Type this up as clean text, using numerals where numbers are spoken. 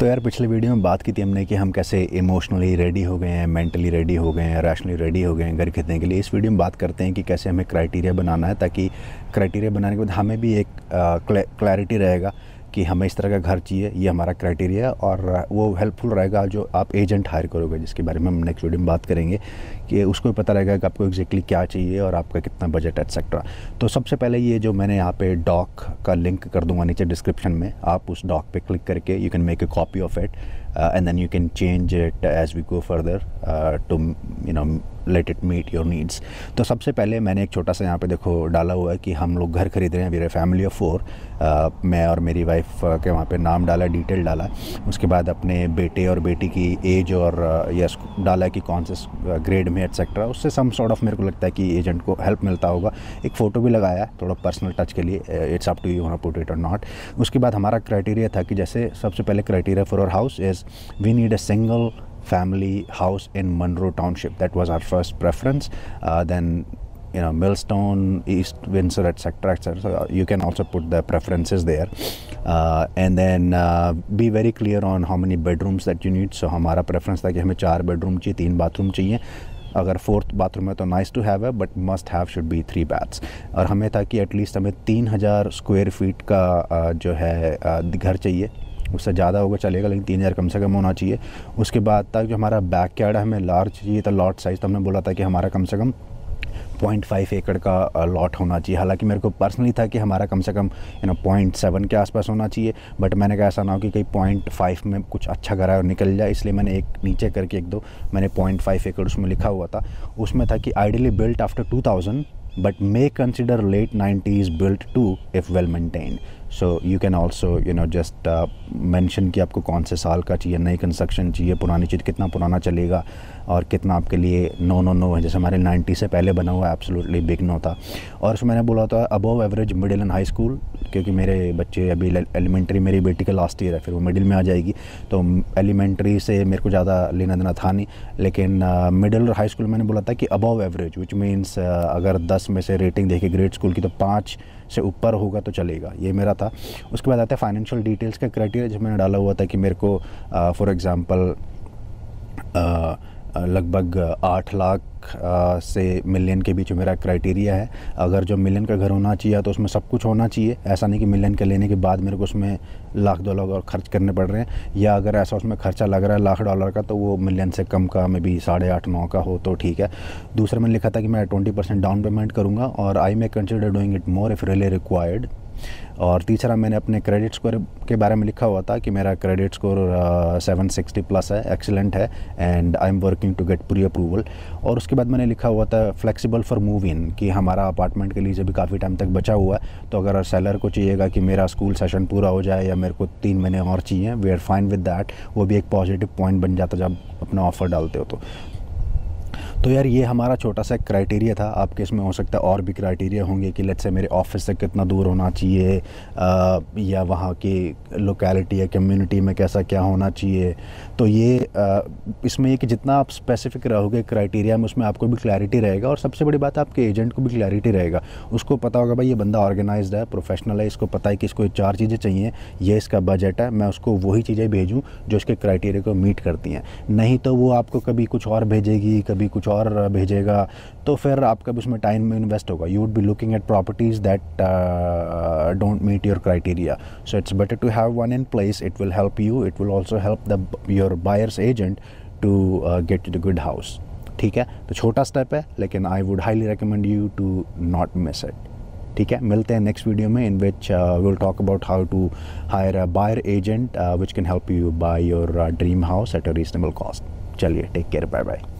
तो यार पिछले वीडियो में बात की थी हमने कि हम कैसे इमोशनली रेडी हो गए हैं, मेंटली रेडी हो गए हैं, रैशनली रेडी हो गए हैं घर खरीदने के लिए। इस वीडियो में बात करते हैं कि कैसे हमें क्राइटेरिया बनाना है, ताकि क्राइटेरिया बनाने के बाद हमें भी एक क्लैरिटी रहेगा कि हमें इस तरह का घर चाहिए, ये हमारा क्राइटेरिया है। और वो हेल्पफुल रहेगा जो आप एजेंट हायर करोगे, जिसके बारे में हम नेक्स्ट वीडियो में बात करेंगे, कि उसको पता रहेगा कि आपको एग्जैक्टली क्या चाहिए और आपका कितना बजट एटसेट्रा। तो सबसे पहले ये जो मैंने यहाँ पे डॉक का लिंक कर दूंगा नीचे डिस्क्रिप्शन में, आप उस डॉक पे क्लिक करके you can make a copy of it and then you can change it as we go further to let it meet your needs. तो सबसे पहले मैंने एक छोटा सा यहाँ पे देखो डाला हुआ है कि हम लोग घर खरीद रहे हैं, वीर फैमिली ऑफ 4। मैं और मेरी वाइफ के वहाँ पे नाम डाला, डिटेल डाला। उसके बाद अपने बेटे और बेटी की एज और यस डाला कि कौन से ग्रेड में एटसेट्रा। उससे सम सॉर्ट ऑफ मेरे को लगता है कि एजेंट को हेल्प मिलता होगा। एक फ़ोटो भी लगाया थोड़ा पर्सनल टच के लिए, it's up to you want to put it or not. उसके बाद हमारा क्राइटेरिया था कि जैसे सबसे पहले criteria for our house is we need a single family house in Monroe Township. That was our first preference. Then Millstone, East Windsor, etc. So you can also put the preferences there, and then be very clear on how many bedrooms that you need. So हमारा preference था कि हमें 4 bedroom चाहिए, 3 bathroom चाहिए। अगर 4th bathroom है तो nice to have है, but must have should be 3 baths। और हमें था कि एटलीस्ट हमें 3000 स्क्वायर फीट का जो है घर चाहिए। उससे ज़्यादा होगा चलेगा, लेकिन 3000 कम से कम होना चाहिए। उसके बाद तक जो हमारा बैक यार्ड है, हमें लार्ज चाहिए था लॉट साइज़। तो हमने बोला था कि हमारा कम से कम 0.5 एकड़ का लॉट होना चाहिए। हालांकि मेरे को पर्सनली था कि हमारा कम से कम 0.7 के आसपास होना चाहिए, बट मैंने कहा ऐसा ना हो कि कहीं 0.5 में कुछ अच्छा घर है और निकल जाए, इसलिए मैंने एक नीचे करके 1-2 मैंने 0.5 एकड़ उसमें लिखा हुआ था। उसमें था कि ideally built after 2000 but may consider late 90s built too if well maintained. So you can also just mention कि आपको कौन से साल का चाहिए, नई कंस्ट्रक्शन चाहिए, पुरानी चीज़ कितना पुराना चलेगा और कितना आपके लिए नो है। जैसे हमारे 90 से पहले बना हुआ एब्सोल्युटली बिग नो था। और उसमें मैंने बोला था above average middle and high school, क्योंकि मेरे बच्चे अभी एलिमेंट्री, मेरी बेटी का लास्ट ईयर है, फिर वो मिडिल में आ जाएगी। तो एलिमेंट्री से मेरे को ज़्यादा लेना देना था नहीं, लेकिन मिडिल और हाई स्कूल मैंने बोला था कि अबव एवरेज, विच मीन्स अगर 10 में से रेटिंग देखे ग्रेड स्कूल की तो 5 से ऊपर होगा तो चलेगा, ये मेरा था। उसके बाद आता है फाइनेंशियल डिटेल्स का क्राइटेरिया, जो मैंने डाला हुआ था कि मेरे को फॉर एग्ज़ाम्पल लगभग 8 लाख से मिलियन के बीच मेरा क्राइटेरिया है। अगर जो मिलियन का घर होना चाहिए तो उसमें सब कुछ होना चाहिए। ऐसा नहीं कि मिलियन का लेने के बाद मेरे को उसमें $1-2 लाख और खर्च करने पड़ रहे हैं, या अगर ऐसा उसमें खर्चा लग रहा है $1,00,000 का तो वो मिलियन से कम का में भी 8.5-9 का हो तो ठीक है। दूसरा मैंने लिखा था कि मैं 20% डाउन पेमेंट करूँगा और I may consider doing it more if really required. और तीसरा मैंने अपने क्रेडिट स्कोर के बारे में लिखा हुआ था कि मेरा क्रेडिट स्कोर 760 प्लस है, एक्सीलेंट है, and I am working to get pre approval. और उसके बाद मैंने लिखा हुआ था फ्लेक्सिबल फॉर मूव इन, कि हमारा अपार्टमेंट के लिए भी काफ़ी टाइम तक बचा हुआ है, तो अगर सेलर को चाहिएगा कि मेरा स्कूल सेशन पूरा हो जाए या मेरे को 3 महीने और चाहिए, we are fine with that. वो भी एक पॉजिटिव पॉइंट बन जाता जब अपना ऑफ़र डालते हो तो यार ये हमारा छोटा सा क्राइटेरिया था। आपके इसमें हो सकता है और भी क्राइटेरिया होंगे कि लेट्स से मेरे ऑफिस से कितना दूर होना चाहिए, या वहाँ की लोकेलिटी या कम्युनिटी में कैसा क्या होना चाहिए। तो ये इसमें ये कि जितना आप स्पेसिफिक रहोगे क्राइटेरिया में, उसमें आपको भी क्लैरिटी रहेगा, और सबसे बड़ी बात है आपके एजेंट को भी क्लैरिटी रहेगा। उसको पता होगा भाई ये बंदा ऑर्गेनाइज्ड है, प्रोफेशनल है, इसको पता है कि इसको 4 चीज़ें चाहिए, ये इसका बजट है, मैं उसको वही चीज़ें भेजूँ जो इसके क्राइटेरिया को मीट करती हैं। नहीं तो वो आपको कभी कुछ और भेजेगी, कभी कुछ और भेजेगा, तो फिर आपका भी उसमें टाइम में इन्वेस्ट होगा। You would be looking at properties that don't meet your criteria. So it's better to have one in place. It will help you, it will also help your buyers agent to get the good house. ठीक है, तो छोटा step है, लेकिन I would highly recommend you to not miss it. ठीक है, मिलते हैं नेक्स्ट वीडियो में, in which will talk about how to higher a buyer agent which can help you buy your dream house at a reasonable cost. चलिए, take care, bye bye.